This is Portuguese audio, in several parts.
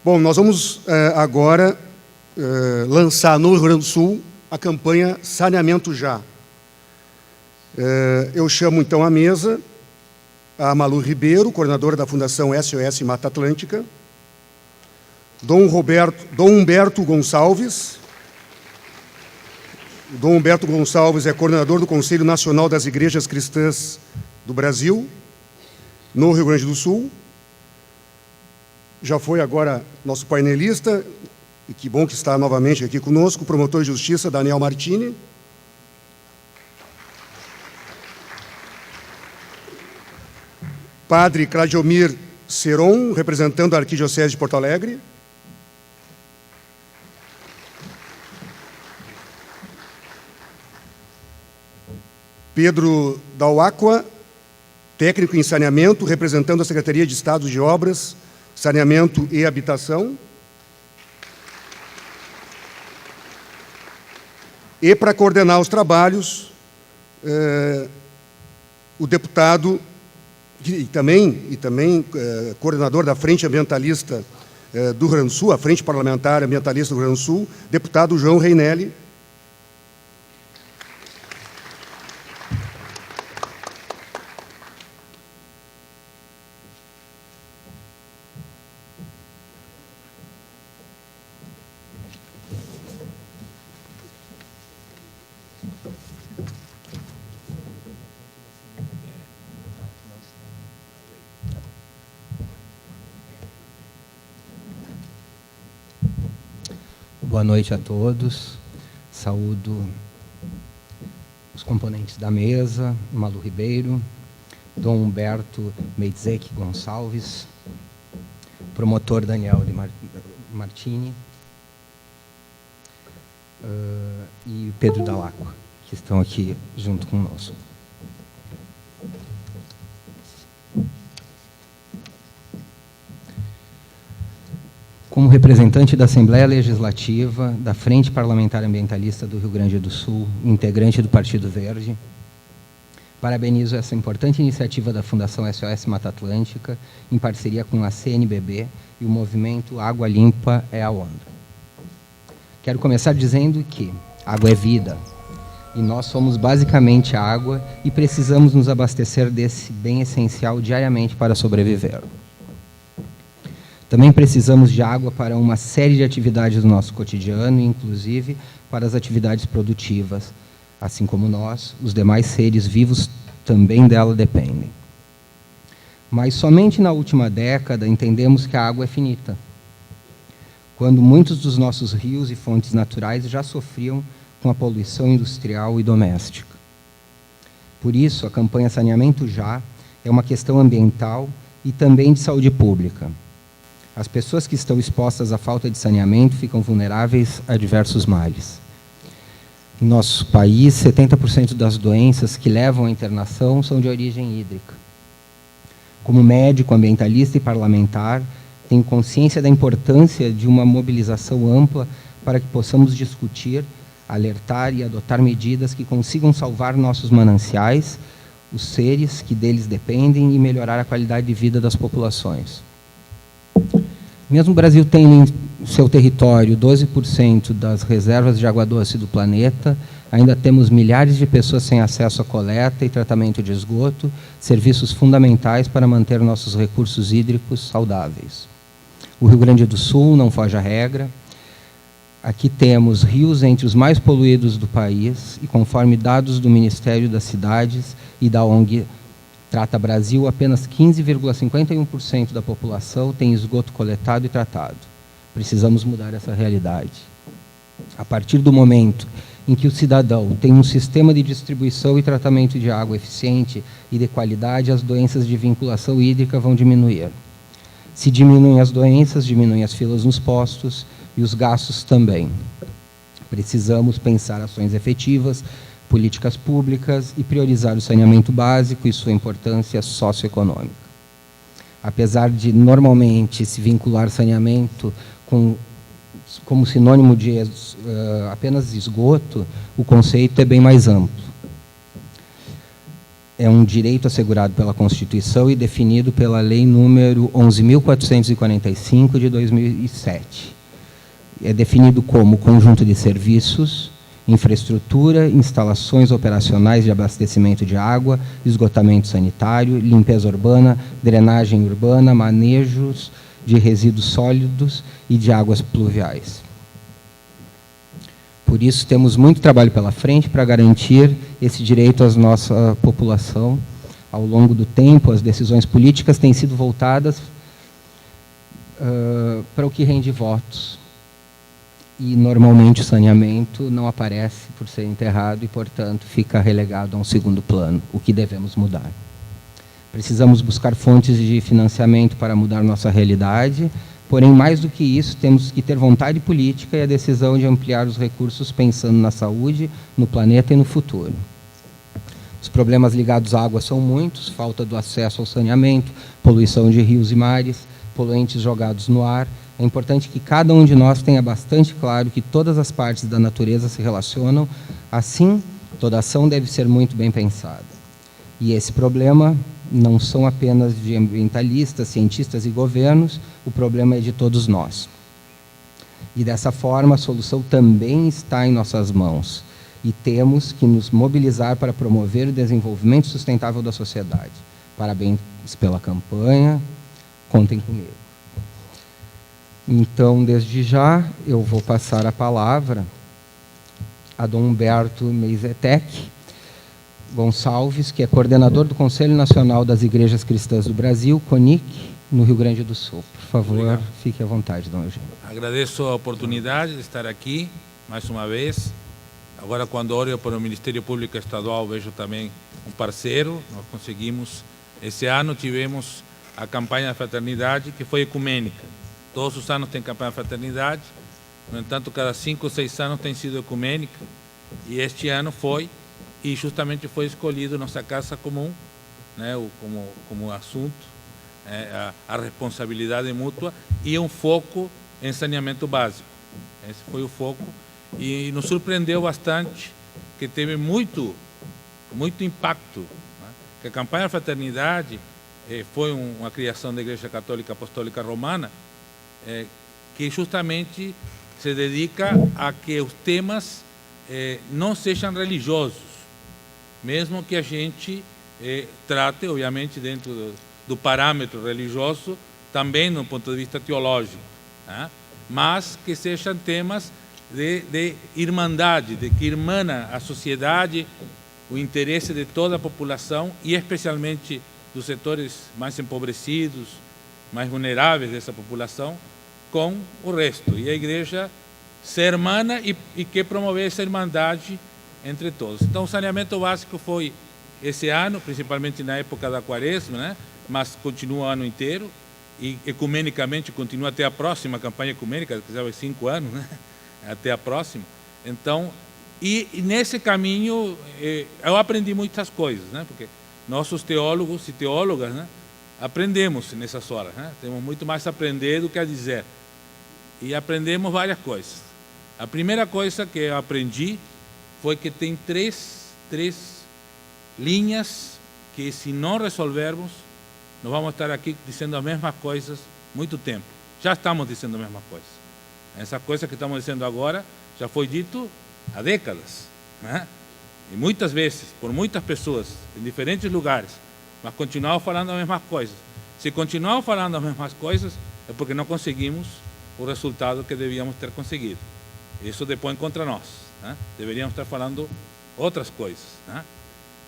Bom, nós vamos agora lançar no Rio Grande do Sul a campanha Saneamento Já. Eu chamo então à mesa a Malu Ribeiro, coordenadora da Fundação SOS Mata Atlântica, Dom Humberto Gonçalves. Dom Humberto Gonçalves é coordenador do Conselho Nacional das Igrejas Cristãs do Brasil, no Rio Grande do Sul. Já foi agora nosso painelista, e que bom que está novamente aqui conosco, o promotor de justiça Daniel Martini. Padre Cladiomir Seron, representando a Arquidiocese de Porto Alegre. Pedro Dauacqua, técnico em saneamento, representando a Secretaria de Estado de Obras, Saneamento e Habitação. E, para coordenar os trabalhos, o deputado e também coordenador da Frente Ambientalista do Rio Grande do Sul, a Frente Parlamentar Ambientalista do Rio Grande do Sul, deputado João Reinelli. Boa noite a todos. Saúdo os componentes da mesa, Malu Ribeiro, Dom Humberto Meidzec Gonçalves, promotor Daniel Martini e Pedro Dauacqua, que estão aqui junto conosco. Como representante da Assembleia Legislativa, da Frente Parlamentar Ambientalista do Rio Grande do Sul, integrante do Partido Verde, parabenizo essa importante iniciativa da Fundação SOS Mata Atlântica, em parceria com a CNBB e o movimento Água Limpa é a Onda. Quero começar dizendo que água é vida, e nós somos basicamente água e precisamos nos abastecer desse bem essencial diariamente para sobreviver. Também precisamos de água para uma série de atividades do nosso cotidiano, inclusive para as atividades produtivas. Assim como nós, os demais seres vivos também dela dependem. Mas somente na última década entendemos que a água é finita, quando muitos dos nossos rios e fontes naturais já sofriam com a poluição industrial e doméstica. Por isso, a campanha Saneamento Já é uma questão ambiental e também de saúde pública. As pessoas que estão expostas à falta de saneamento ficam vulneráveis a diversos males. Em nosso país, 70% das doenças que levam à internação são de origem hídrica. Como médico, ambientalista e parlamentar, tenho consciência da importância de uma mobilização ampla para que possamos discutir, alertar e adotar medidas que consigam salvar nossos mananciais, os seres que deles dependem e melhorar a qualidade de vida das populações. Mesmo o Brasil tendo em seu território 12% das reservas de água doce do planeta, ainda temos milhares de pessoas sem acesso à coleta e tratamento de esgoto, serviços fundamentais para manter nossos recursos hídricos saudáveis. O Rio Grande do Sul não foge à regra. Aqui temos rios entre os mais poluídos do país e, conforme dados do Ministério das Cidades e da ONG Trata Brasil, apenas 15,51% da população tem esgoto coletado e tratado. Precisamos mudar essa realidade. A partir do momento em que o cidadão tem um sistema de distribuição e tratamento de água eficiente e de qualidade, as doenças de vinculação hídrica vão diminuir. Se diminuem as doenças, diminuem as filas nos postos e os gastos também. Precisamos pensar ações efetivas, políticas públicas e priorizar o saneamento básico e sua importância socioeconômica. Apesar de normalmente se vincular saneamento como sinônimo de apenas esgoto, o conceito é bem mais amplo. é um direito assegurado pela Constituição e definido pela Lei número 11.445, de 2007. É definido como conjunto de serviços, infraestrutura, instalações operacionais de abastecimento de água, esgotamento sanitário, limpeza urbana, drenagem urbana, manejos de resíduos sólidos e de águas pluviais. Por isso, temos muito trabalho pela frente para garantir esse direito à nossa população. Ao longo do tempo, as decisões políticas têm sido voltadas para o que rende votos. E, normalmente, o saneamento não aparece por ser enterrado e, portanto, fica relegado a um segundo plano, o que devemos mudar. Precisamos buscar fontes de financiamento para mudar nossa realidade, porém, mais do que isso, temos que ter vontade política e a decisão de ampliar os recursos pensando na saúde, no planeta e no futuro. Os problemas ligados à água são muitos: falta do acesso ao saneamento, poluição de rios e mares, poluentes jogados no ar. É importante que cada um de nós tenha bastante claro que todas as partes da natureza se relacionam, assim, toda ação deve ser muito bem pensada. E esse problema não são apenas de ambientalistas, cientistas e governos, o problema é de todos nós. E dessa forma, a solução também está em nossas mãos. E temos que nos mobilizar para promover o desenvolvimento sustentável da sociedade. Parabéns pela campanha, contem comigo. Então, desde já, eu vou passar a palavra a Dom Humberto Meizetec Gonçalves, que é coordenador do Conselho Nacional das Igrejas Cristãs do Brasil, CONIC, no Rio Grande do Sul. Por favor, obrigado. Fique à vontade, Dom Eugênio. Agradeço a oportunidade de estar aqui, mais uma vez. Agora, quando olho para o Ministério Público Estadual, vejo também um parceiro. Nós conseguimos, esse ano tivemos a campanha da fraternidade, que foi ecumênica. Todos os anos tem campanha da fraternidade, no entanto, cada 5 ou 6 anos tem sido ecumênica, e este ano foi, e justamente foi escolhido nossa Casa Comum, né, como assunto, a responsabilidade mútua e um foco em saneamento básico. Esse foi o foco, e nos surpreendeu bastante, que teve muito impacto, né? Que a campanha da fraternidade foi uma criação da Igreja Católica Apostólica Romana, que justamente se dedica a que os temas não sejam religiosos, mesmo que a gente trate, obviamente, dentro do parâmetro religioso, também no ponto de vista teológico, né? Mas que sejam temas de irmandade, de que irmana a sociedade, o interesse de toda a população e especialmente dos setores mais empobrecidos, mais vulneráveis dessa população, com o resto. E a igreja ser irmã e que promover essa irmandade entre todos. Então, o saneamento básico foi esse ano, principalmente na época da Quaresma, né? Mas continua o ano inteiro e ecumenicamente continua até a próxima campanha ecumênica, que já vai 5 anos, né? Até a próxima. Então, e nesse caminho eu aprendi muitas coisas, né? Porque nossos teólogos e teólogas, né, aprendemos nessas horas, né? Temos muito mais a aprender do que a dizer. E aprendemos várias coisas. A primeira coisa que eu aprendi foi que tem três linhas que, se não resolvermos, nós vamos estar aqui dizendo as mesmas coisas muito tempo. Já estamos dizendo a mesma coisa. Essa coisa que estamos dizendo agora já foi dito há décadas, né? E muitas vezes, por muitas pessoas, em diferentes lugares, mas continuamos falando as mesmas coisas. Se continuamos falando as mesmas coisas, é porque não conseguimos o resultado que devíamos ter conseguido. Isso depõe contra nós, né? Deveríamos estar falando outras coisas, né?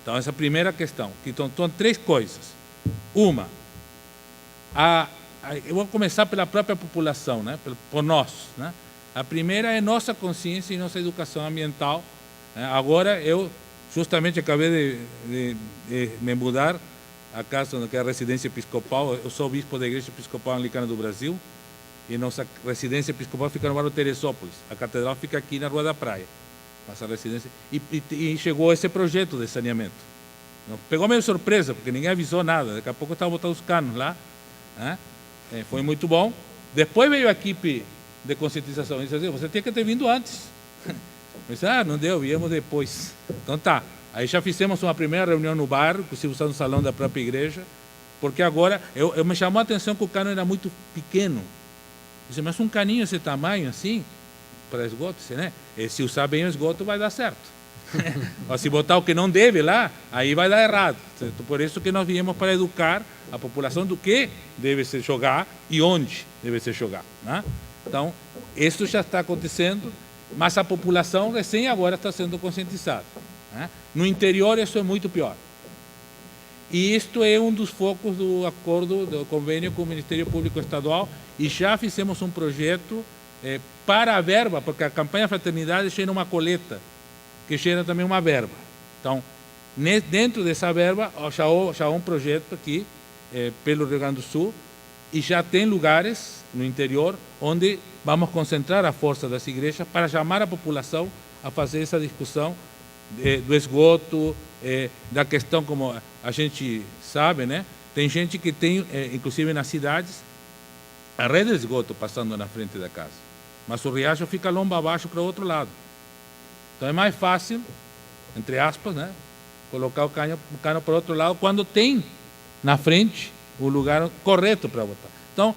Então, essa é a primeira questão. Então, são 3 coisas. Uma, eu vou começar pela própria população, né? Por nós, né? A primeira é nossa consciência e nossa educação ambiental. Agora, eu justamente acabei de me mudar a casa onde é a residência episcopal. Eu sou bispo da Igreja Episcopal Anglicana do Brasil e nossa residência episcopal fica no bairro Teresópolis. A catedral fica aqui na Rua da Praia. Nossa residência. E chegou esse projeto de saneamento. Pegou meio surpresa, porque ninguém avisou nada. Daqui a pouco eu estava botando os canos lá, né? Foi muito bom. Depois veio a equipe de conscientização e disse assim: você tinha que ter vindo antes. Eu disse: não deu, viemos depois. Então tá. Aí já fizemos uma primeira reunião no bairro, inclusive usando o salão da própria igreja, porque agora, eu me chamou a atenção que o cano era muito pequeno. Eu disse, mas um caninho desse tamanho assim, para esgoto, né? E se usar bem o esgoto vai dar certo. Ou se botar o que não deve lá, aí vai dar errado. Certo? Por isso que nós viemos para educar a população do que deve se jogar e onde deve se jogar. Né? Então, isso já está acontecendo, mas a população recém agora está sendo conscientizada. Né? No interior isso é muito pior. E isto é um dos focos do acordo, do convênio com o Ministério Público Estadual, e já fizemos um projeto para a verba, porque a campanha Fraternidade gera uma coleta, que gera também uma verba. Então, dentro dessa verba, já há um projeto aqui, pelo Rio Grande do Sul, e já tem lugares no interior onde vamos concentrar a força das igrejas para chamar a população a fazer essa discussão do esgoto, da questão, como a gente sabe, né? Tem gente que tem, inclusive nas cidades, a rede de esgoto passando na frente da casa, mas o riacho fica lomba abaixo para o outro lado. Então é mais fácil, entre aspas, né? Colocar o cano para o outro lado quando tem na frente o lugar correto para botar. Então,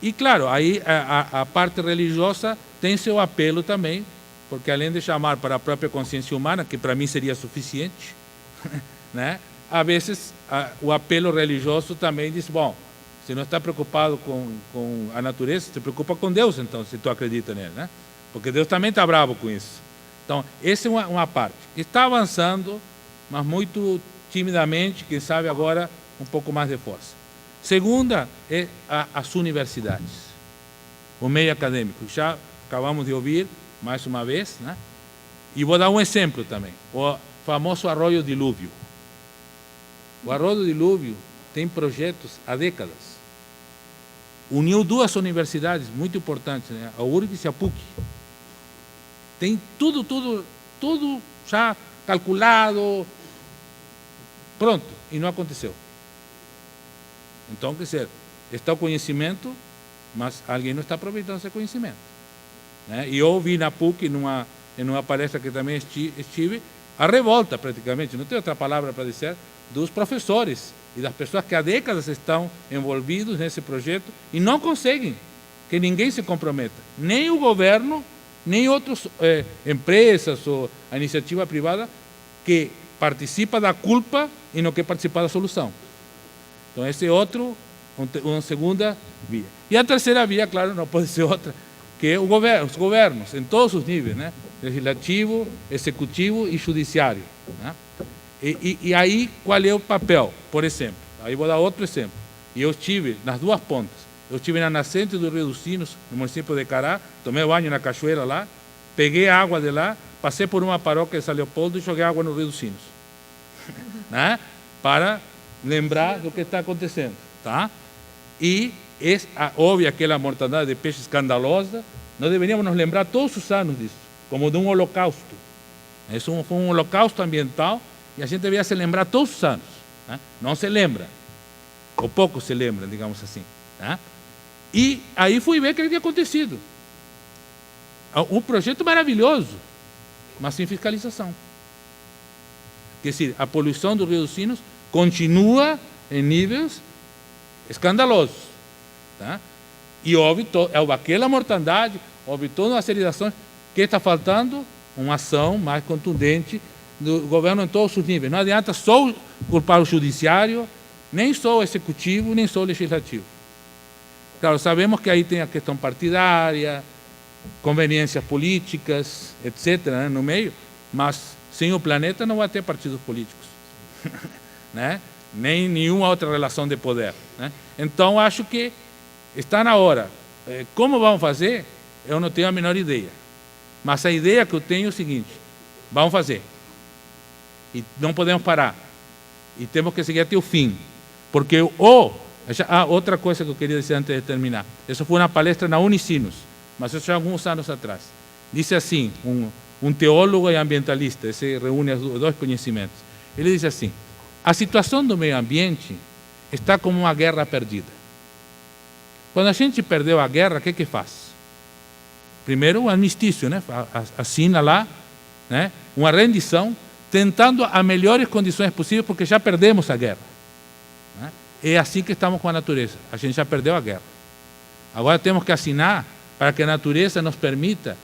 e claro, aí a parte religiosa tem seu apelo também, porque além de chamar para a própria consciência humana, que para mim seria suficiente, né? Às vezes o apelo religioso também diz, bom, se não está preocupado com a natureza, se preocupa com Deus, então, se tu acredita nele, né? Porque Deus também está bravo com isso. Então, essa é uma parte. Está avançando, mas muito timidamente, quem sabe agora um pouco mais de força. Segunda é as universidades, o meio acadêmico. Já acabamos de ouvir mais uma vez, né? E vou dar um exemplo também, o famoso Arroio Dilúvio. O Arroio Dilúvio tem projetos há décadas. Uniu duas universidades muito importantes, né? A URGS e a PUC. Tem tudo já calculado, pronto, e não aconteceu. Então, quer dizer, está o conhecimento, mas alguém não está aproveitando esse conhecimento. Né? E eu ouvi na PUC, em uma palestra que também estive, a revolta praticamente, não tem outra palavra para dizer, dos professores e das pessoas que há décadas estão envolvidos nesse projeto e não conseguem que ninguém se comprometa, nem o governo, nem outras empresas ou a iniciativa privada que participa da culpa e não quer participar da solução. Então, esse é uma segunda via. E a terceira via, claro, não pode ser outra, que é os governos, em todos os níveis, né? Legislativo, executivo e judiciário. Né? E aí, qual é o papel? Por exemplo, aí vou dar outro exemplo. E eu estive nas duas pontas. Eu estive na nascente do Rio dos Sinos, no município de Cará, tomei banho na cachoeira lá, peguei a água de lá, passei por uma paróquia de São Leopoldo e joguei água no Rio dos Sinos. Né? Para lembrar do que está acontecendo. Tá? E, óbvio, aquela mortandade de peixe escandalosa, nós deveríamos nos lembrar todos os anos disso, como de um holocausto. Isso foi um holocausto ambiental e a gente deveria se lembrar todos os anos. Né? Não se lembra, ou pouco se lembra, digamos assim. Tá? E aí fui ver o que havia acontecido. Um projeto maravilhoso, mas sem fiscalização. Quer dizer, a poluição do Rio dos Sinos continua em níveis escandalosos. Tá? E houve aquela mortandade, houve toda uma série de ações que está faltando uma ação mais contundente do governo em todos os níveis. Não adianta só culpar o judiciário, nem só o executivo, nem só o legislativo. Claro, sabemos que aí tem a questão partidária, conveniências políticas, etc., né, no meio, mas sem o planeta não vai ter partidos políticos, né? Nem nenhuma outra relação de poder. Né? Então, acho que está na hora. Como vamos fazer? Eu não tenho a menor ideia. Mas a ideia que eu tenho é o seguinte: vamos fazer. E não podemos parar. E temos que seguir até o fim. Porque outra coisa que eu queria dizer antes de terminar. Isso foi uma palestra na Unicinos, mas isso já há alguns anos atrás. Disse assim, um teólogo e ambientalista, esse reúne os dois conhecimentos. Ele diz assim: a situação do meio ambiente está como uma guerra perdida. Quando a gente perdeu a guerra, o que faz? Primeiro, o armistício, né? Assina lá, né? Uma rendição, tentando as melhores condições possíveis, porque já perdemos a guerra. Né? É assim que estamos com a natureza. A gente já perdeu a guerra. Agora temos que assinar para que a natureza nos permita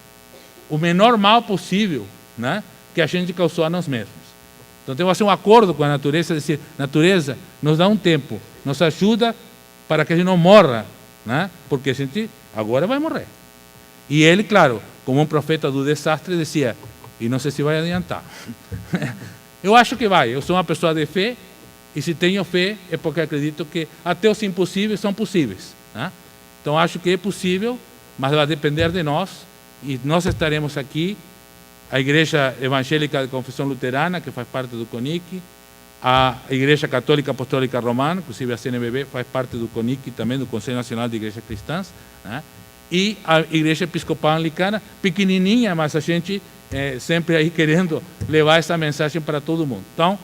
o menor mal possível, né, que a gente causou a nós mesmos. Então temos que fazer um acordo com a natureza, dizer, natureza, nos dá um tempo, nos ajuda para que a gente não morra, né, porque a gente agora vai morrer. E ele, claro, como um profeta do desastre, dizia, e não sei se vai adiantar. Eu acho que vai, eu sou uma pessoa de fé, e se tenho fé é porque acredito que até os impossíveis são possíveis. Né? Então acho que é possível, mas vai depender de nós, e nós estaremos aqui, a Igreja Evangélica de Confissão Luterana, que faz parte do CONIC, a Igreja Católica Apostólica Romana, inclusive a CNBB faz parte do CONIC, também do Conselho Nacional de Igrejas Cristãs, né? E a Igreja Episcopal Anglicana, pequenininha, mas a gente sempre aí querendo levar essa mensagem para todo mundo. Então,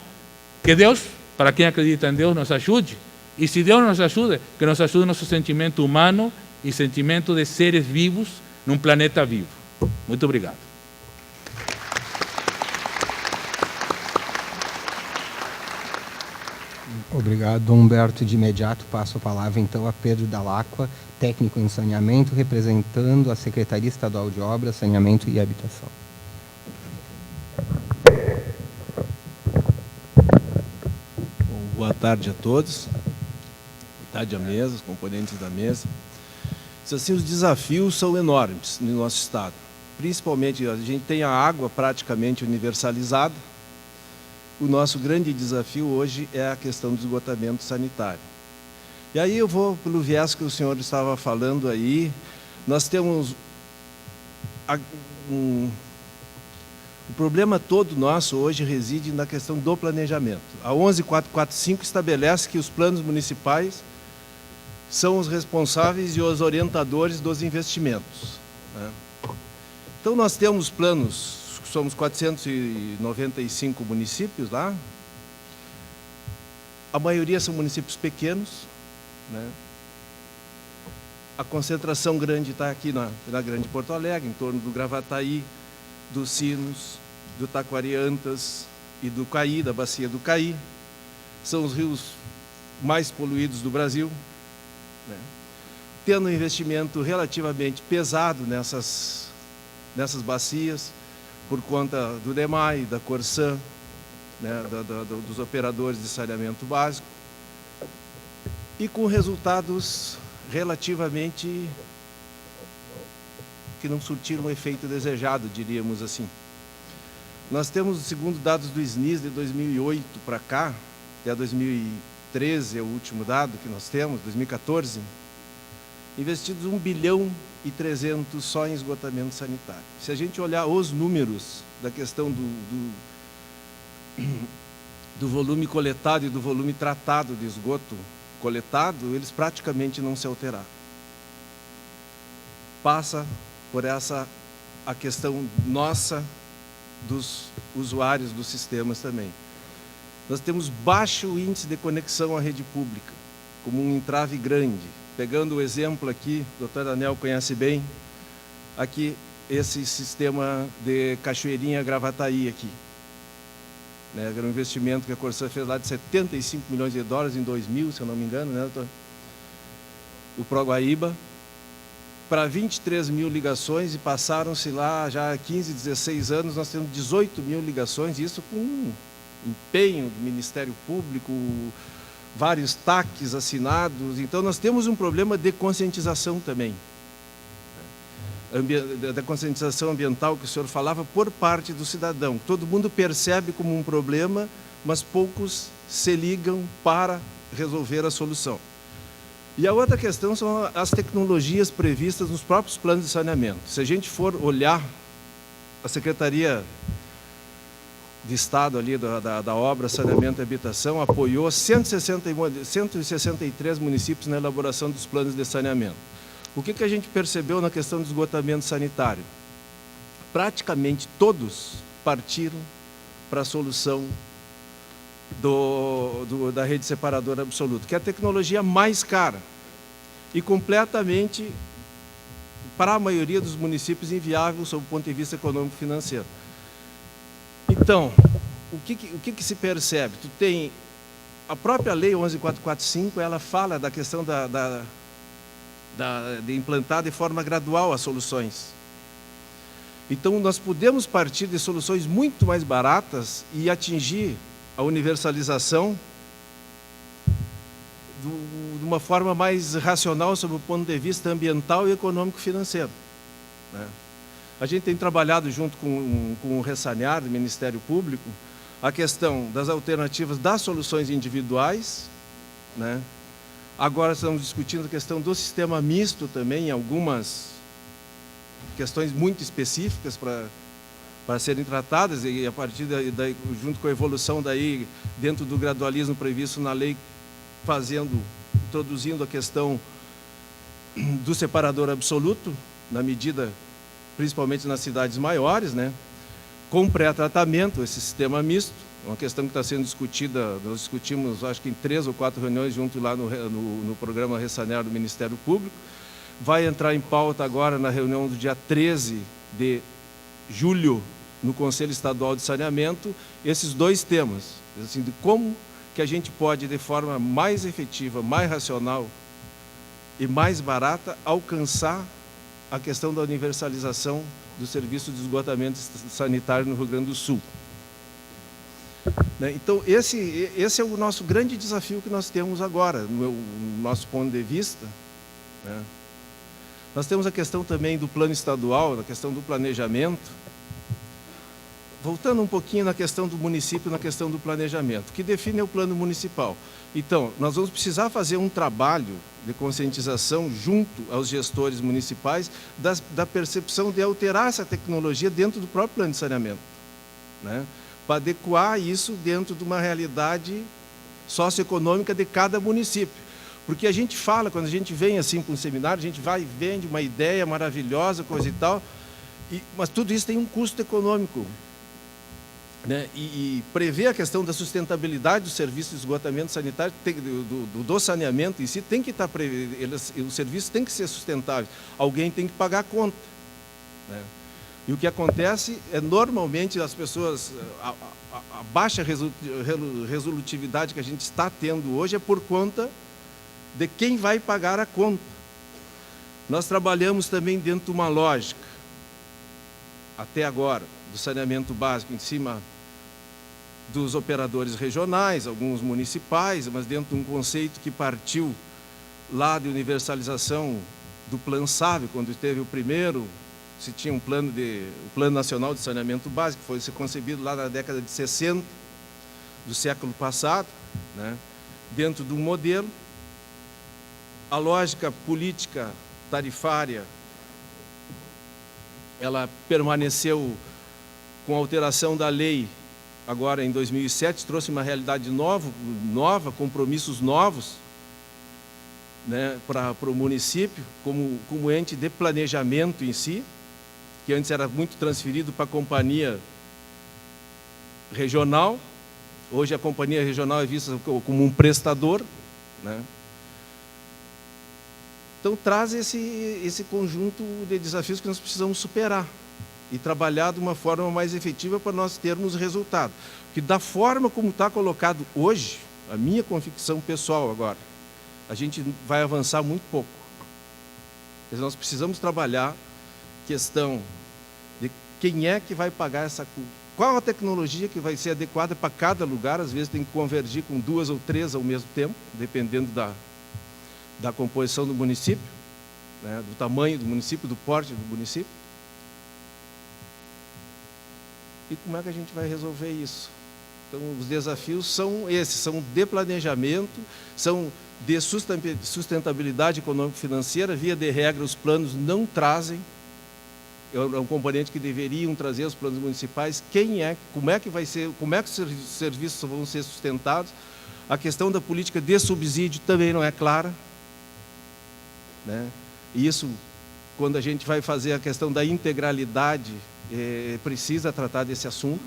que Deus, para quem acredita em Deus, nos ajude, e se Deus nos ajuda, que nos ajude nosso sentimento humano e sentimento de seres vivos num planeta vivo. Muito obrigado. Obrigado, Humberto. De imediato passo a palavra, então, a Pedro Dalacqua, técnico em saneamento, representando a Secretaria Estadual de Obras, Saneamento e Habitação. Bom, boa tarde a todos. Boa tarde à mesa, os componentes da mesa. Assim, os desafios são enormes no nosso estado. Principalmente, a gente tem a água praticamente universalizada. O nosso grande desafio hoje é a questão do esgotamento sanitário. E aí eu vou pelo viés que o senhor estava falando aí. Nós temos o problema todo nosso hoje reside na questão do planejamento. A 11445 estabelece que os planos municipais são os responsáveis e os orientadores dos investimentos. Né? Então nós temos planos. Somos 495 municípios lá. A maioria são municípios pequenos. Né? A concentração grande está aqui na Grande Porto Alegre, em torno do Gravataí, dos Sinos, do Taquariantas e do Caí, da bacia do Caí. São os rios mais poluídos do Brasil. Né? Tendo um investimento relativamente pesado nessas bacias, por conta do DEMAI, da Corsan, né, dos operadores de saneamento básico, e com resultados relativamente que não surtiram o efeito desejado, diríamos assim. Nós temos, segundo dados do SNIS de 2008 para cá, até 2013 é o último dado que nós temos, 2014, investidos 1 bilhão e 300 só em esgotamento sanitário. Se a gente olhar os números da questão do volume coletado e do volume tratado de esgoto coletado, eles praticamente não se alteraram. Passa por essa a questão nossa dos usuários dos sistemas também. Nós temos baixo índice de conexão à rede pública, como um entrave grande. Pegando o exemplo aqui, o doutor Daniel conhece bem, aqui esse sistema de Cachoeirinha Gravataí aqui. Né, era um investimento que a Corsan fez lá de 75 milhões de dólares em 2000, se eu não me engano, né, doutor? O Proguaíba, para 23 mil ligações, e passaram-se lá já 15, 16 anos, nós temos 18 mil ligações, isso com empenho do Ministério Público, vários TACs assinados. Então nós temos um problema de conscientização também, da conscientização ambiental que o senhor falava por parte do cidadão. Todo mundo percebe como um problema, mas poucos se ligam para resolver a solução. E a outra questão são as tecnologias previstas nos próprios planos de saneamento. Se a gente for olhar a Secretaria de Estado ali da obra Saneamento e Habitação apoiou 163 municípios na elaboração dos planos de saneamento. O que a gente percebeu na questão do esgotamento sanitário? Praticamente todos partiram para a solução da rede separadora absoluta, que é a tecnologia mais cara e completamente, para a maioria dos municípios, inviável sob o ponto de vista econômico-financeiro. Então, o que se percebe? Tu tem a própria lei 11.445, ela fala da questão de implantar de forma gradual as soluções. Então, nós podemos partir de soluções muito mais baratas e atingir a universalização de uma forma mais racional sob o ponto de vista ambiental e econômico-financeiro, né? A gente tem trabalhado junto com o Ressanear, do Ministério Público, a questão das alternativas das soluções individuais, né? Agora estamos discutindo a questão do sistema misto também, algumas questões muito específicas para serem tratadas, e a partir daí, junto com a evolução daí, dentro do gradualismo previsto na lei, introduzindo a questão do separador absoluto, na medida, principalmente nas cidades maiores, né? Com pré-tratamento, esse sistema misto, uma questão que está sendo discutida, nós discutimos, acho que em 3 ou 4 reuniões, junto lá no programa Ressanear do Ministério Público. Vai entrar em pauta agora na reunião do dia 13 de julho, no Conselho Estadual de Saneamento, esses dois temas, assim, de como que a gente pode, de forma mais efetiva, mais racional e mais barata, alcançar a questão da universalização do serviço de esgotamento sanitário no Rio Grande do Sul. Então, esse é o nosso grande desafio que nós temos agora, no nosso ponto de vista, né? Nós temos a questão também do plano estadual, a questão do planejamento. Voltando um pouquinho na questão do município, na questão do planejamento, que define o plano municipal. Então, nós vamos precisar fazer um trabalho de conscientização junto aos gestores municipais da percepção de alterar essa tecnologia dentro do próprio plano de saneamento, né? Para adequar isso dentro de uma realidade socioeconômica de cada município. Porque a gente fala, quando a gente vem assim para um seminário, a gente vai e vende uma ideia maravilhosa, coisa e tal, mas tudo isso tem um custo econômico, né? E prever a questão da sustentabilidade do serviço de esgotamento sanitário, do saneamento em si, tem que estar o serviço tem que ser sustentável, alguém tem que pagar a conta, né? E o que acontece é, normalmente, as pessoas, a baixa resolutividade que a gente está tendo hoje é por conta de quem vai pagar a conta. Nós trabalhamos também dentro de uma lógica, até agora, do saneamento básico em cima dos operadores regionais, alguns municipais, mas dentro de um conceito que partiu lá de universalização do Plano SAVE, quando teve o primeiro, se tinha o Plano Nacional de Saneamento Básico, que foi concebido lá na década de 60 do século passado, né? Dentro de um modelo. A lógica política tarifária, ela permaneceu com a alteração da lei, agora em 2007, trouxe uma realidade nova, compromissos novos, né, para o município, como ente de planejamento em si, que antes era muito transferido para a companhia regional. Hoje a companhia regional é vista como um prestador, né? Então, traz esse conjunto de desafios que nós precisamos superar e trabalhar de uma forma mais efetiva para nós termos resultado. Porque da forma como está colocado hoje, a minha convicção pessoal agora, a gente vai avançar muito pouco. Nós precisamos trabalhar a questão de quem é que vai pagar essa culpa. Qual a tecnologia que vai ser adequada para cada lugar, às vezes tem que convergir com 2 ou 3 ao mesmo tempo, dependendo da composição do município, né, do tamanho do município, do porte do município. E como é que a gente vai resolver isso? Então, os desafios são esses, são de planejamento, são de sustentabilidade econômico-financeira. Via de regra, os planos não trazem, é um componente que deveriam trazer os planos municipais. Como é que vai ser, como é que os serviços vão ser sustentados? A questão da política de subsídio também não é clara, né? E isso, quando a gente vai fazer a questão da integralidade, precisa tratar desse assunto,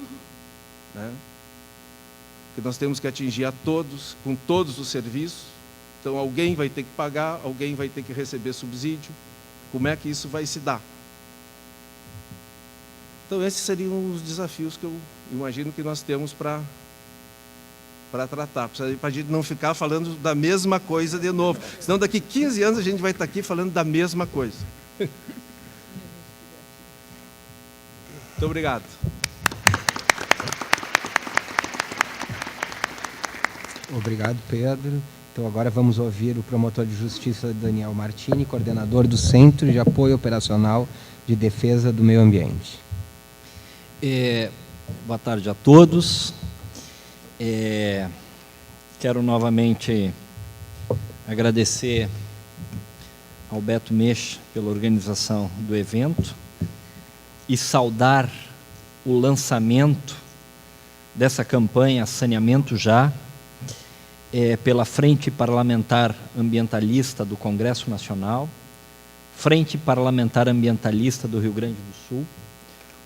né? Que nós temos que atingir a todos, com todos os serviços. Então, alguém vai ter que pagar, alguém vai ter que receber subsídio. Como é que isso vai se dar? Então, esses seriam os desafios que eu imagino que nós temos para tratar, para a gente não ficar falando da mesma coisa de novo. Senão, daqui 15 anos, a gente vai estar aqui falando da mesma coisa. Muito obrigado. Obrigado, Pedro. Então, agora vamos ouvir o promotor de justiça Daniel Martini, coordenador do Centro de Apoio Operacional de Defesa do Meio Ambiente. Boa tarde a todos. Quero novamente agradecer ao Beto Mesch pela organização do evento e saudar o lançamento dessa campanha Saneamento Já, pela Frente Parlamentar Ambientalista do Congresso Nacional, Frente Parlamentar Ambientalista do Rio Grande do Sul,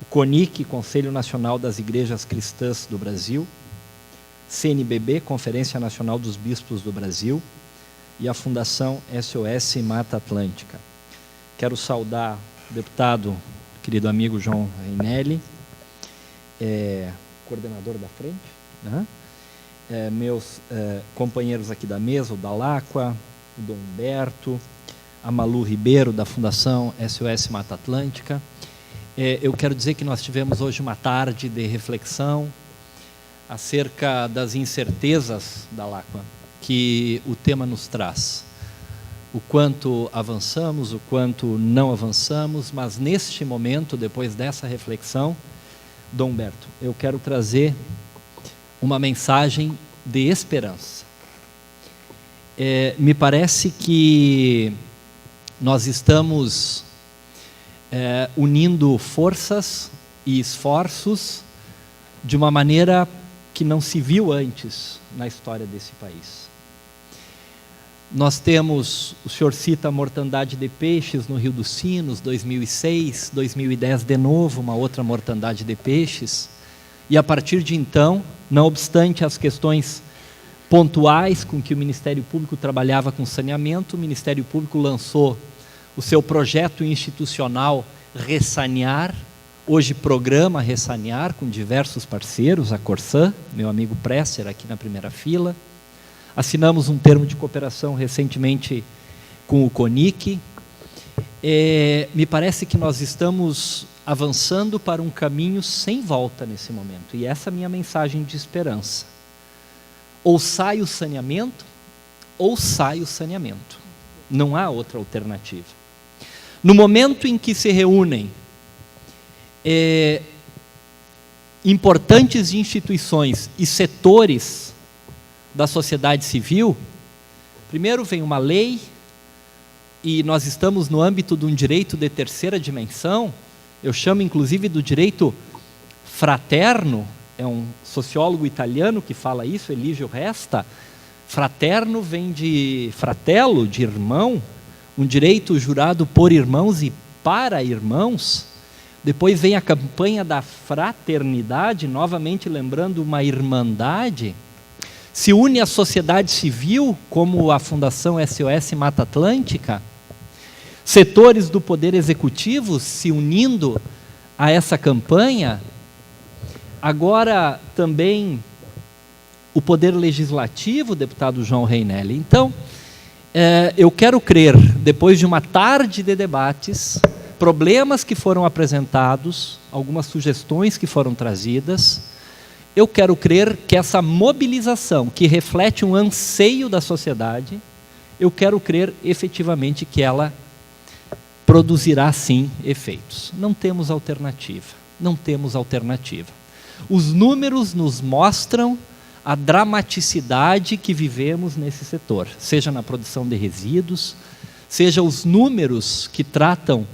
o CONIC, Conselho Nacional das Igrejas Cristãs do Brasil, CNBB, Conferência Nacional dos Bispos do Brasil, e a Fundação SOS Mata Atlântica. Quero saudar o deputado, querido amigo João Reinelli, coordenador da frente, né? Meus companheiros aqui da mesa, o Dalacqua, o Dom Humberto, a Malu Ribeiro, da Fundação SOS Mata Atlântica. Eu quero dizer que nós tivemos hoje uma tarde de reflexão acerca das incertezas, Dalacqua, que o tema nos traz. O quanto avançamos, o quanto não avançamos, mas neste momento, depois dessa reflexão, Dom Humberto, eu quero trazer uma mensagem de esperança. Me parece que nós estamos unindo forças e esforços de uma maneira que não se viu antes na história desse país. Nós temos, o senhor cita a mortandade de peixes no Rio dos Sinos, 2006, 2010 de novo, uma outra mortandade de peixes, e a partir de então, não obstante as questões pontuais com que o Ministério Público trabalhava com saneamento, o Ministério Público lançou o seu projeto institucional Ressanear, hoje programa Ressanear, com diversos parceiros, a Corsan, meu amigo Presser aqui na primeira fila. Assinamos um termo de cooperação recentemente com o CONIC. Me parece que nós estamos avançando para um caminho sem volta nesse momento. E essa é a minha mensagem de esperança. Ou sai o saneamento, ou sai o saneamento. Não há outra alternativa. No momento em que se reúnem importantes instituições e setores da sociedade civil, primeiro vem uma lei, e nós estamos no âmbito de um direito de terceira dimensão, eu chamo inclusive do direito fraterno, é um sociólogo italiano que fala isso, Eligio Resta. Fraterno vem de fratello, de irmão, um direito jurado por irmãos e para irmãos. Depois vem a campanha da fraternidade, novamente lembrando uma irmandade. Se une a sociedade civil, como a Fundação SOS Mata Atlântica, setores do Poder Executivo se unindo a essa campanha, agora também o Poder Legislativo, deputado João Reinelli. Então, eu quero crer, depois de uma tarde de debates, problemas que foram apresentados, algumas sugestões que foram trazidas, eu quero crer que essa mobilização, que reflete um anseio da sociedade, eu quero crer efetivamente que ela produzirá sim efeitos. Não temos alternativa, não temos alternativa. Os números nos mostram a dramaticidade que vivemos nesse setor, seja na produção de resíduos, seja os números que tratam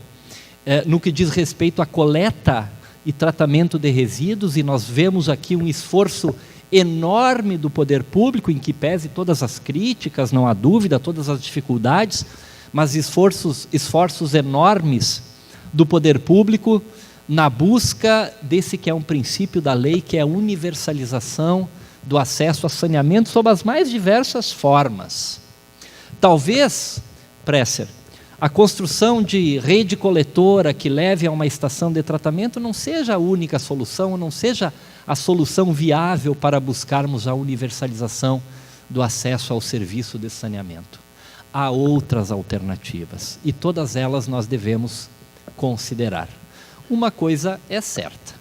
no que diz respeito à coleta e tratamento de resíduos, e nós vemos aqui um esforço enorme do poder público, em que pese todas as críticas, não há dúvida, todas as dificuldades, mas esforços enormes do poder público na busca desse que é um princípio da lei, que é a universalização do acesso a saneamento sob as mais diversas formas. Talvez, Presser, a construção de rede coletora que leve a uma estação de tratamento não seja a única solução, não seja a solução viável para buscarmos a universalização do acesso ao serviço de saneamento. Há outras alternativas e todas elas nós devemos considerar. Uma coisa é certa: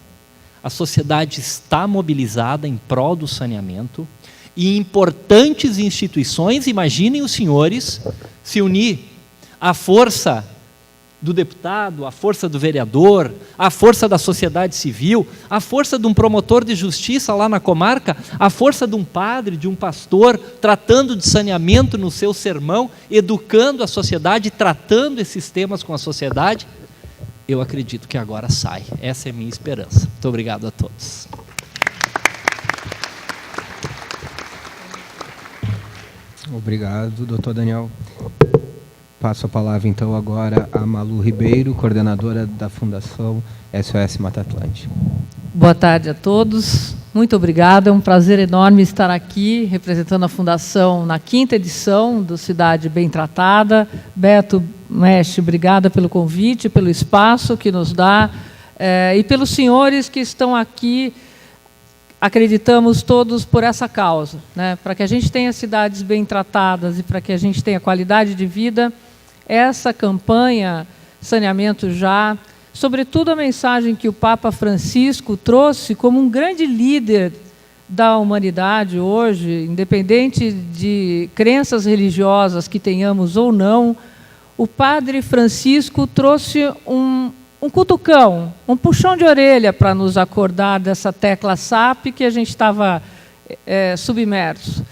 a sociedade está mobilizada em prol do saneamento e importantes instituições, imaginem os senhores, se unir à força do deputado, à força do vereador, à força da sociedade civil, à força de um promotor de justiça lá na comarca, à força de um padre, de um pastor, tratando de saneamento no seu sermão, educando a sociedade, tratando esses temas com a sociedade. Eu acredito que agora sai. Essa é a minha esperança. Muito obrigado a todos. Obrigado, doutor Daniel. Passo a palavra, então, agora a Malu Ribeiro, coordenadora da Fundação SOS Mata Atlântica. Boa tarde a todos. Muito obrigada. É um prazer enorme estar aqui, representando a Fundação na 5ª edição do Cidade Bem Tratada. Beto, mestre, obrigada pelo convite, pelo espaço que nos dá, e pelos senhores que estão aqui. Acreditamos todos por essa causa, né? Para que a gente tenha cidades bem tratadas e para que a gente tenha qualidade de vida, essa campanha Saneamento Já, sobretudo a mensagem que o Papa Francisco trouxe como um grande líder da humanidade hoje, independente de crenças religiosas que tenhamos ou não, o Padre Francisco trouxe um cutucão, um puxão de orelha para nos acordar dessa tecla SAP que a gente estava submerso.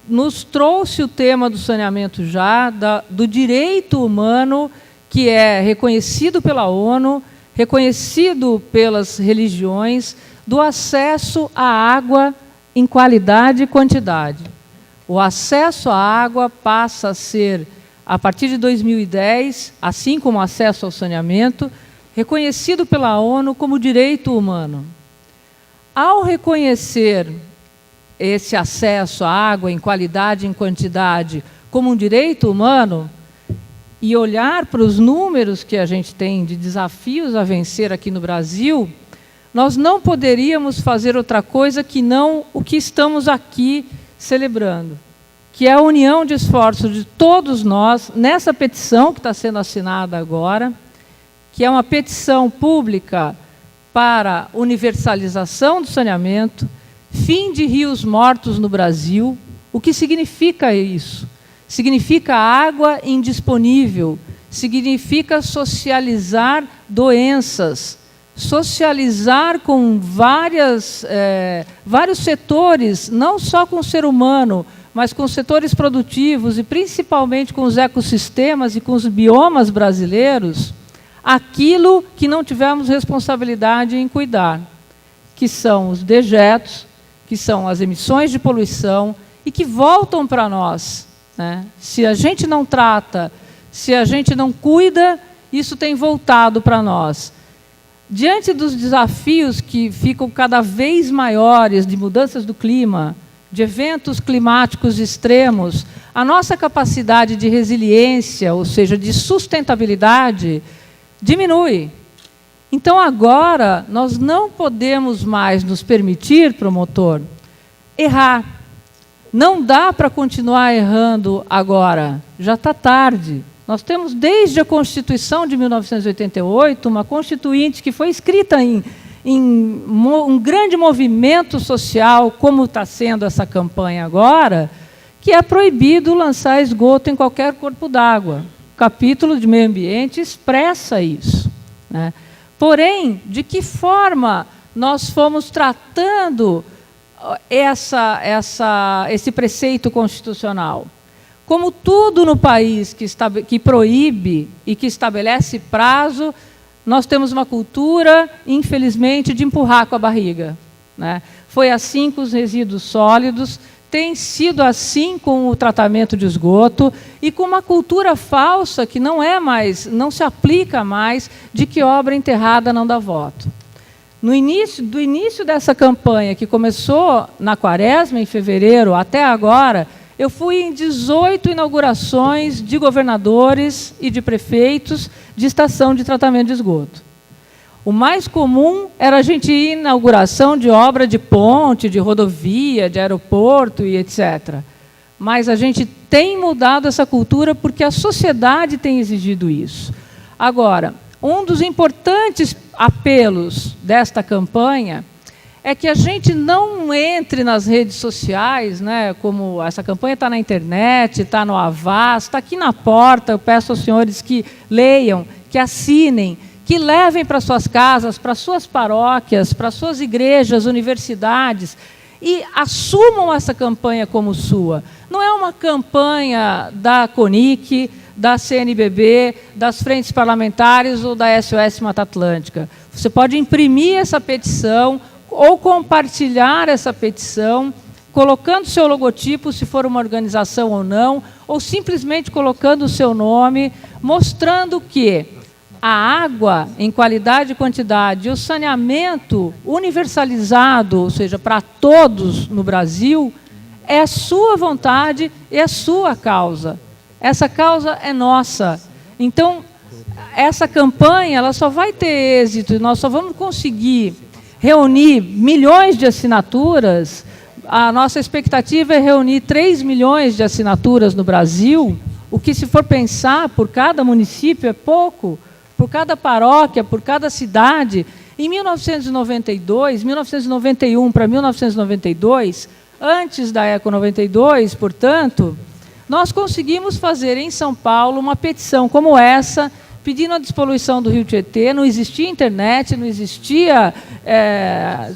Nos trouxe o tema do saneamento já, do direito humano, que é reconhecido pela ONU, reconhecido pelas religiões, do acesso à água em qualidade e quantidade. O acesso à água passa a ser, a partir de 2010, assim como o acesso ao saneamento, reconhecido pela ONU como direito humano. Ao reconhecer esse acesso à água em qualidade e em quantidade como um direito humano, e olhar para os números que a gente tem de desafios a vencer aqui no Brasil, nós não poderíamos fazer outra coisa que não o que estamos aqui celebrando, que é a união de esforços de todos nós nessa petição que está sendo assinada agora, que é uma petição pública para universalização do saneamento, fim de rios mortos no Brasil. O que significa isso? Significa água indisponível, significa socializar doenças, socializar com vários setores, não só com o ser humano, mas com os setores produtivos e principalmente com os ecossistemas e com os biomas brasileiros, aquilo que não tivemos responsabilidade em cuidar, que são os dejetos, que são as emissões de poluição e que voltam para nós, né? Se a gente não trata, se a gente não cuida, isso tem voltado para nós. Diante dos desafios que ficam cada vez maiores de mudanças do clima, de eventos climáticos extremos, a nossa capacidade de resiliência, ou seja, de sustentabilidade, diminui. Então, agora, nós não podemos mais nos permitir, promotor, errar. Não dá para continuar errando agora, já está tarde. Nós temos, desde a Constituição de 1988, uma Constituinte que foi escrita em um grande movimento social, como está sendo essa campanha agora, que é proibido lançar esgoto em qualquer corpo d'água. O capítulo de meio ambiente expressa isso, né? Porém, de que forma nós fomos tratando esse preceito constitucional? Como tudo no país que proíbe e que estabelece prazo, nós temos uma cultura, infelizmente, de empurrar com a barriga, né? Foi assim com os resíduos sólidos, tem sido assim com o tratamento de esgoto e com uma cultura falsa que não se aplica mais, de que obra enterrada não dá voto. Do início dessa campanha, que começou na Quaresma, em fevereiro, até agora, Eu fui em 18 inaugurações de governadores e de prefeitos de estação de tratamento de esgoto. O mais comum era a gente ir em inauguração de obra de ponte, de rodovia, de aeroporto e etc. Mas a gente tem mudado essa cultura porque a sociedade tem exigido isso. Agora, um dos importantes apelos desta campanha é que a gente não entre nas redes sociais, né, como essa campanha está na internet, está no Avaz, está aqui na porta. Eu peço aos senhores que leiam, que assinem, que levem para suas casas, para suas paróquias, para suas igrejas, universidades, e assumam essa campanha como sua. Não é uma campanha da CONIC, da CNBB, das frentes parlamentares ou da SOS Mata Atlântica. Você pode imprimir essa petição ou compartilhar essa petição, colocando seu logotipo, se for uma organização ou não, ou simplesmente colocando o seu nome, mostrando que a água em qualidade e quantidade, o saneamento universalizado, ou seja, para todos no Brasil, é a sua vontade e a sua causa. Essa causa é nossa. Então, essa campanha ela só vai ter êxito, e nós só vamos conseguir reunir milhões de assinaturas. A nossa expectativa é reunir 3 milhões de assinaturas no Brasil, o que, se for pensar, por cada município é pouco, por cada paróquia, por cada cidade. Em 1991 para 1992, antes da Eco 92, portanto, nós conseguimos fazer em São Paulo uma petição como essa, pedindo a despoluição do Rio Tietê. Não existia internet, não existia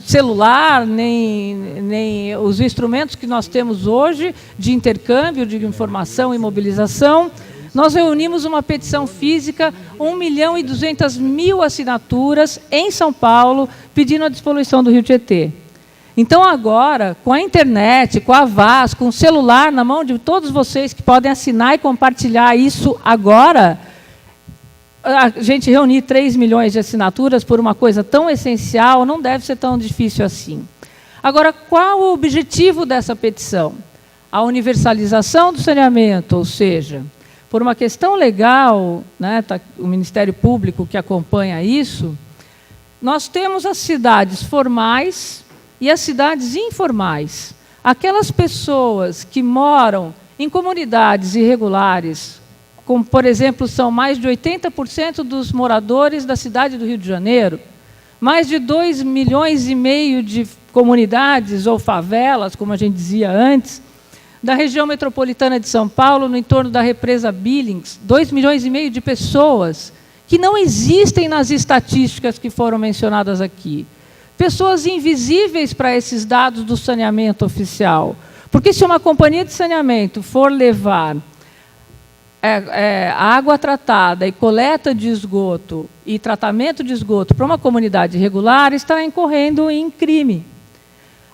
celular, nem os instrumentos que nós temos hoje de intercâmbio, de informação e mobilização. Nós reunimos uma petição física, 1.200.000 assinaturas em São Paulo, pedindo a despoluição do Rio Tietê. Então, agora, com a internet, com a Avaz, com o celular na mão de todos vocês que podem assinar e compartilhar isso agora, a gente reunir 3 milhões de assinaturas por uma coisa tão essencial não deve ser tão difícil assim. Agora, qual o objetivo dessa petição? A universalização do saneamento, ou seja, por uma questão legal, né, tá, o Ministério Público que acompanha isso, nós temos as cidades formais e as cidades informais. Aquelas pessoas que moram em comunidades irregulares, como, por exemplo, são mais de 80% dos moradores da cidade do Rio de Janeiro, mais de 2,5 milhões de comunidades ou favelas, como a gente dizia antes, da região metropolitana de São Paulo, no entorno da represa Billings, 2,5 milhões de pessoas que não existem nas estatísticas que foram mencionadas aqui. Pessoas invisíveis para esses dados do saneamento oficial. Porque se uma companhia de saneamento for levar água tratada e coleta de esgoto e tratamento de esgoto para uma comunidade irregular, está incorrendo em crime.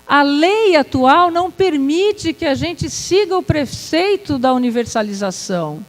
A lei atual não permite que a gente siga o preceito da universalização.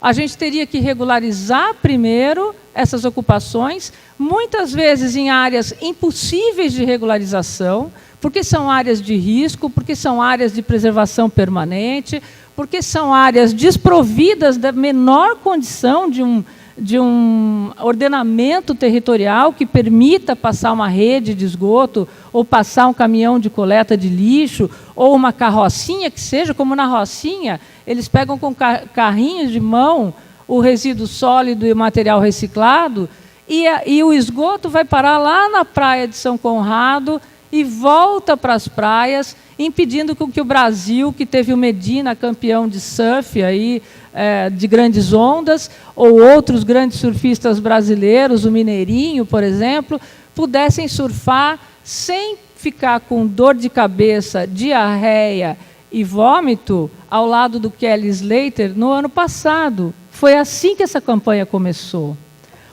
A gente teria que regularizar primeiro essas ocupações, muitas vezes em áreas impossíveis de regularização, porque são áreas de risco, porque são áreas de preservação permanente, porque são áreas desprovidas da menor condição de um ordenamento territorial que permita passar uma rede de esgoto, ou passar um caminhão de coleta de lixo, ou uma carrocinha, que seja, como na Rocinha, eles pegam com carrinhos de mão o resíduo sólido e o material reciclado, e o esgoto vai parar lá na praia de São Conrado e volta para as praias, impedindo que o Brasil, que teve o Medina, campeão de surf aí, de grandes ondas, ou outros grandes surfistas brasileiros, o Mineirinho, por exemplo, pudessem surfar sem ficar com dor de cabeça, diarreia e vômito ao lado do Kelly Slater no ano passado. Foi assim que essa campanha começou.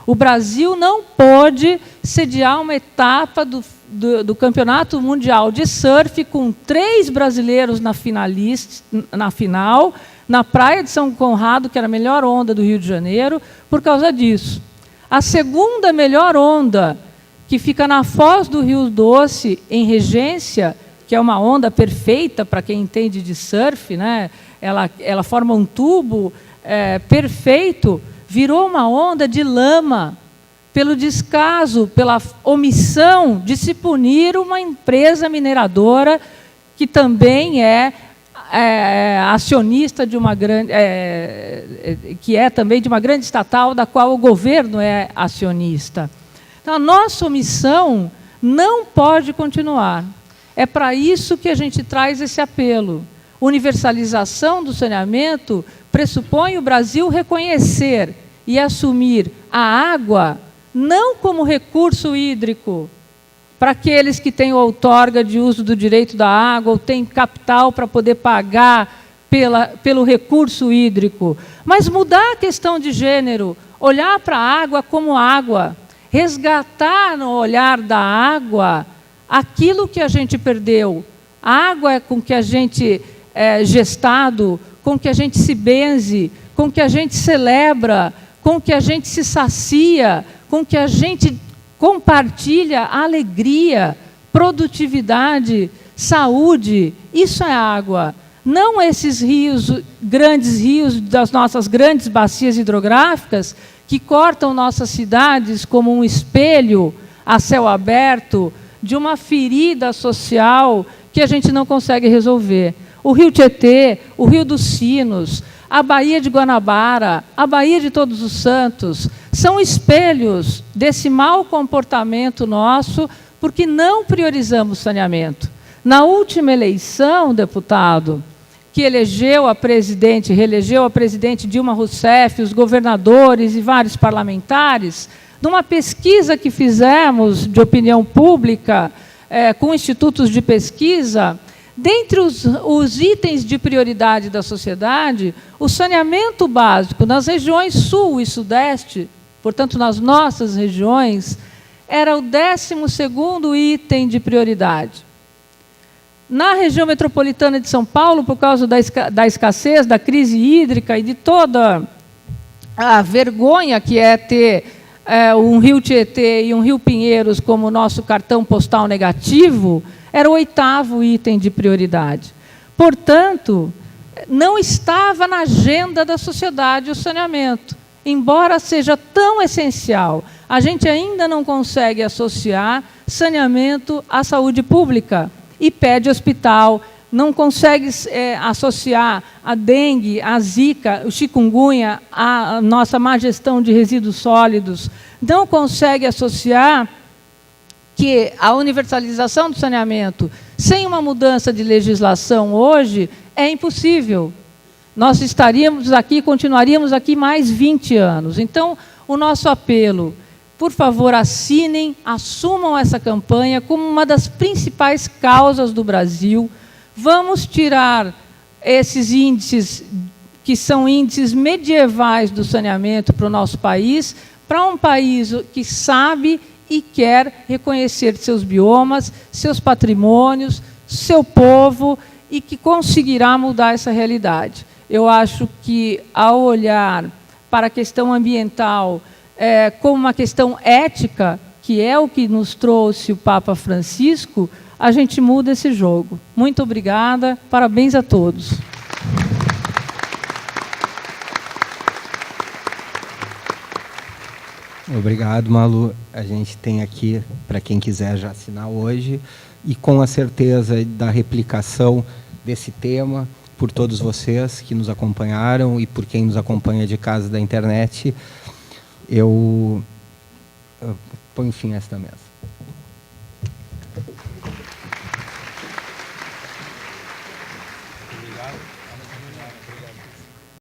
O Brasil não pôde sediar uma etapa do Campeonato Mundial de Surf com 3 brasileiros na final, na praia de São Conrado, que era a melhor onda do Rio de Janeiro, por causa disso. A segunda melhor onda, que fica na Foz do Rio Doce, em Regência, que é uma onda perfeita para quem entende de surf, né? ela forma um tubo perfeito, virou uma onda de lama, pelo descaso, pela omissão de se punir uma empresa mineradora que também é acionista de uma grande, que é também de uma grande estatal, da qual o governo é acionista. Então, a nossa omissão não pode continuar. É para isso que a gente traz esse apelo. Universalização do saneamento pressupõe o Brasil reconhecer e assumir a água não como recurso hídrico, para aqueles que têm outorga de uso do direito da água ou têm capital para poder pagar pelo recurso hídrico, mas mudar a questão de gênero, olhar para a água como água, resgatar no olhar da água aquilo que a gente perdeu. A água é com que a gente é gestado, com que a gente se benze, com que a gente celebra, com que a gente se sacia, com que a gente compartilha alegria, produtividade, saúde. Isso é água. Não esses rios, grandes rios das nossas grandes bacias hidrográficas, que cortam nossas cidades como um espelho a céu aberto de uma ferida social que a gente não consegue resolver. O Rio Tietê, o Rio dos Sinos, a Baía de Guanabara, a Baía de Todos os Santos, são espelhos desse mau comportamento nosso, porque não priorizamos saneamento. Na última eleição, deputado, que reelegeu a presidente Dilma Rousseff, os governadores e vários parlamentares, numa pesquisa que fizemos de opinião pública com institutos de pesquisa, dentre os itens de prioridade da sociedade, o saneamento básico nas regiões sul e sudeste, portanto, nas nossas regiões, era o 12º item de prioridade. Na região metropolitana de São Paulo, por causa da escassez, da crise hídrica e de toda a vergonha que é ter um Rio Tietê e um Rio Pinheiros como nosso cartão postal negativo, era o 8º item de prioridade. Portanto, não estava na agenda da sociedade o saneamento. Embora seja tão essencial, a gente ainda não consegue associar saneamento à saúde pública. E pede hospital, não consegue associar a dengue, a zika, o chikungunya, a nossa má gestão de resíduos sólidos, não consegue associar que a universalização do saneamento, sem uma mudança de legislação hoje, é impossível. Nós estaríamos aqui, continuaríamos aqui mais 20 anos. Então, o nosso apelo, por favor, assinem, assumam essa campanha como uma das principais causas do Brasil. Vamos tirar esses índices, que são índices medievais do saneamento para o nosso país, para um país que sabe e quer reconhecer seus biomas, seus patrimônios, seu povo, e que conseguirá mudar essa realidade. Eu acho que, ao olhar para a questão ambiental como uma questão ética, que é o que nos trouxe o Papa Francisco, a gente muda esse jogo. Muito obrigada, parabéns a todos. Obrigado, Malu. A gente tem aqui, para quem quiser já assinar hoje, e com a certeza da replicação desse tema por todos vocês que nos acompanharam e por quem nos acompanha de casa da internet, eu ponho fim a esta mesa.